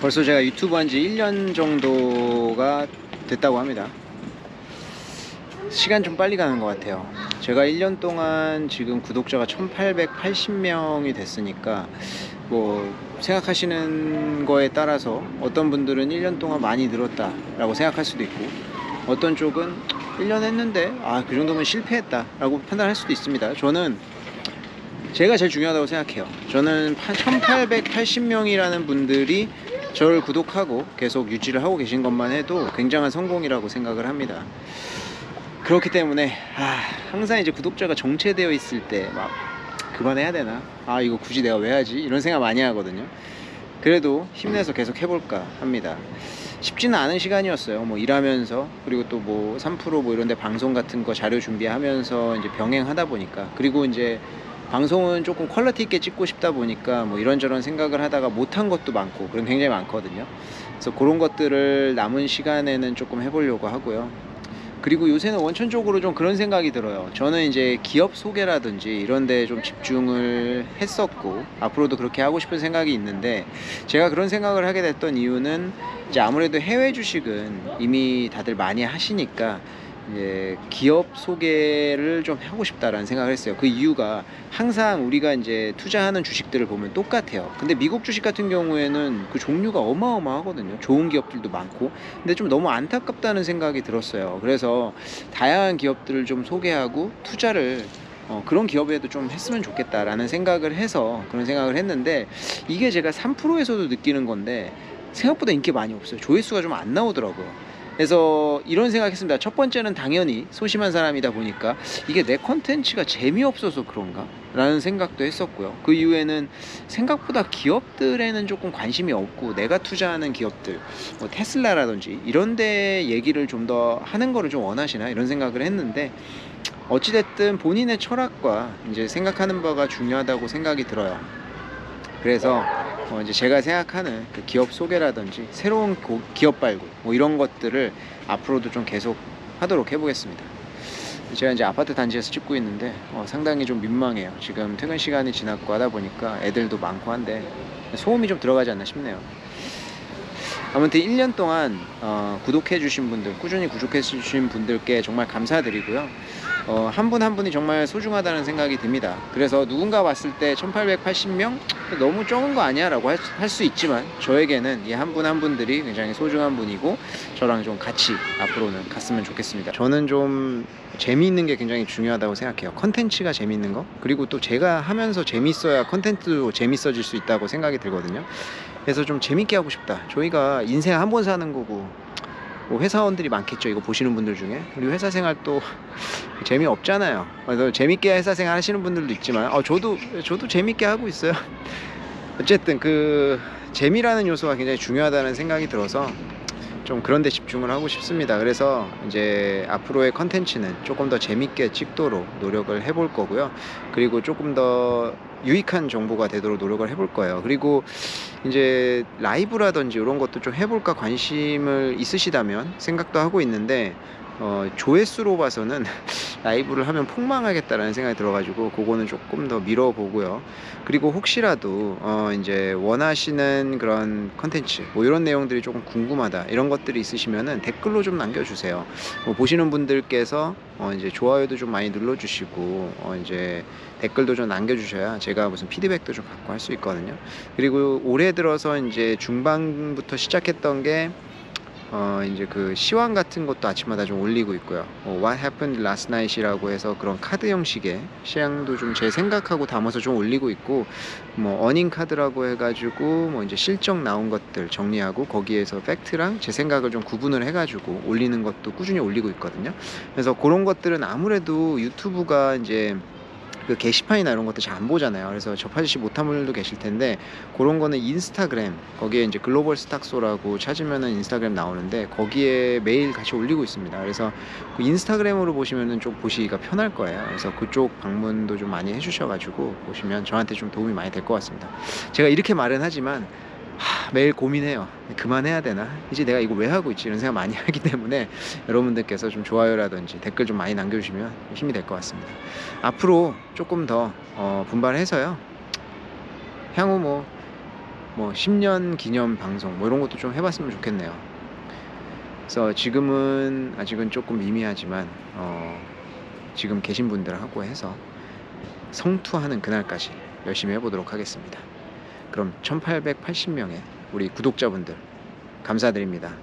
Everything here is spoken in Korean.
벌써 제가 유튜브 한 지 1년 정도가 됐다고 합니다. 시간 좀 빨리 가는 것 같아요. 제가 1년 동안 지금 구독자가 1880명이 됐으니까 뭐 생각하시는 거에 따라서 어떤 분들은 1년 동안 많이 늘었다 라고 생각할 수도 있고, 어떤 쪽은 1년 했는데 그 정도면 실패했다 라고 판단할 수도 있습니다. 저는 제가 제일 중요하다고 생각해요. 저는 1880명이라는 분들이 저를 구독하고 계속 유지를 하고 계신 것만 해도 굉장한 성공이라고 생각을 합니다. 그렇기 때문에 항상 이제 구독자가 정체되어 있을 때 막 그만해야 되나, 이거 굳이 내가 왜 하지, 이런 생각 많이 하거든요. 그래도 힘내서 계속 해볼까 합니다. 쉽지는 않은 시간이었어요. 뭐 일하면서, 그리고 또 뭐 3프로 뭐 이런 데 방송 같은 거 자료 준비하면서 이제 병행하다 보니까, 그리고 이제 방송은 조금 퀄리티 있게 찍고 싶다 보니까 뭐 이런저런 생각을 하다가 못한 것도 많고, 그런 굉장히 많거든요. 그래서 그런 것들을 남은 시간에는 조금 해보려고 하고요. 그리고 요새는 원천적으로 좀 그런 생각이 들어요. 저는 이제 기업 소개라든지 이런 데 좀 집중을 했었고, 앞으로도 그렇게 하고 싶은 생각이 있는데, 제가 그런 생각을 하게 됐던 이유는 이제 아무래도 해외 주식은 이미 다들 많이 하시니까 이제 기업 소개를 좀 하고 싶다라는 생각을 했어요. 그 이유가 항상 우리가 이제 투자하는 주식들을 보면 똑같아요. 근데 미국 주식 같은 경우에는 그 종류가 어마어마하거든요. 좋은 기업들도 많고. 근데 좀 너무 안타깝다는 생각이 들었어요. 그래서 다양한 기업들을 좀 소개하고 투자를 그런 기업에도 좀 했으면 좋겠다라는 생각을 해서 그런 생각을 했는데, 이게 제가 3%에서도 느끼는 건데 생각보다 인기 많이 없어요. 조회수가 좀 안 나오더라고요. 그래서 이런 생각했습니다. 첫 번째는 당연히 소심한 사람이다 보니까 이게 내 컨텐츠가 재미없어서 그런가? 라는 생각도 했었고요. 그 이후에는 생각보다 기업들에는 조금 관심이 없고, 내가 투자하는 기업들, 뭐 테슬라라든지 이런 데 얘기를 좀 더 하는 거를 좀 원하시나? 이런 생각을 했는데, 어찌됐든 본인의 철학과 이제 생각하는 바가 중요하다고 생각이 들어요. 그래서 이제 제가 생각하는 그 기업 소개라든지 새로운 기업 발굴 뭐 이런 것들을 앞으로도 좀 계속 하도록 해보겠습니다. 제가 이제 아파트 단지에서 찍고 있는데 상당히 좀 민망해요. 지금 퇴근 시간이 지났고 하다 보니까 애들도 많고 한데 소음이 좀 들어가지 않나 싶네요. 아무튼 1년 동안 구독해 주신 분들, 꾸준히 구독해 주신 분들께 정말 감사드리고요. 한 분 한 분이 정말 소중하다는 생각이 듭니다. 그래서 누군가 봤을 때 1880명? 너무 적은 거 아니야? 라고 할 수 있지만, 저에게는 이 한 분 한 분들이 굉장히 소중한 분이고, 저랑 좀 같이 앞으로는 갔으면 좋겠습니다. 저는 좀 재미있는 게 굉장히 중요하다고 생각해요. 컨텐츠가 재미있는 거, 그리고 또 제가 하면서 재밌어야 컨텐츠도 재밌어질 수 있다고 생각이 들거든요. 그래서 좀 재밌게 하고 싶다. 저희가 인생 한 번 사는 거고, 뭐 회사원들이 많겠죠, 이거 보시는 분들 중에. 우리 회사 생활 또 재미없잖아요. 그래서 재밌게 회사 생활 하시는 분들도 있지만 저도 재밌게 하고 있어요. 어쨌든 그 재미라는 요소가 굉장히 중요하다는 생각이 들어서 좀 그런 데 집중을 하고 싶습니다. 그래서 이제 앞으로의 컨텐츠는 조금 더 재밌게 찍도록 노력을 해볼 거고요. 그리고 조금 더 유익한 정보가 되도록 노력을 해볼 거예요. 그리고 이제 라이브라든지 이런 것도 좀 해볼까 관심을 있으시다면 생각도 하고 있는데, 조회수로 봐서는 라이브를 하면 폭망하겠다라는 생각이 들어가지고 그거는 조금 더 미뤄보고요. 그리고 혹시라도 이제 원하시는 그런 컨텐츠 뭐 이런 내용들이 조금 궁금하다, 이런 것들이 있으시면은 댓글로 좀 남겨주세요. 뭐 보시는 분들께서 이제 좋아요도 좀 많이 눌러주시고 이제 댓글도 좀 남겨주셔야 제가 무슨 피드백도 좀 받고 할 수 있거든요. 그리고 올해 들어서 이제 중반부터 시작했던 게 이제 그 시황 같은 것도 아침마다 좀 올리고 있고요. What happened last night이라고 해서 그런 카드 형식의 시황도 좀 제 생각하고 담아서 좀 올리고 있고, 뭐 어닝 카드라고 해가지고 뭐 이제 실적 나온 것들 정리하고 거기에서 팩트랑 제 생각을 좀 구분을 해가지고 올리는 것도 꾸준히 올리고 있거든요. 그래서 그런 것들은 아무래도 유튜브가 이제 그 게시판이나 이런 것도 잘 안 보잖아요. 그래서 접하지 못한 분들도 계실 텐데, 그런 거는 인스타그램, 거기에 이제 글로벌 스탁소라고 찾으면은 인스타그램 나오는데 거기에 매일 같이 올리고 있습니다. 그래서 그 인스타그램으로 보시면은 좀 보시기가 편할 거예요. 그래서 그쪽 방문도 좀 많이 해주셔가지고 보시면 저한테 좀 도움이 많이 될 것 같습니다. 제가 이렇게 말은 하지만 매일 고민해요. 그만해야 되나? 이제 내가 이거 왜 하고 있지? 이런 생각 많이 하기 때문에 여러분들께서 좀 좋아요라든지 댓글 좀 많이 남겨주시면 힘이 될 것 같습니다. 앞으로 조금 더 분발해서요, 향후 뭐 뭐 10년 기념 방송 뭐 이런 것도 좀 해봤으면 좋겠네요. 그래서 지금은 아직은 조금 미미하지만 지금 계신 분들하고 해서 성투하는 그날까지 열심히 해보도록 하겠습니다. 그럼 1880명의 우리 구독자분들 감사드립니다.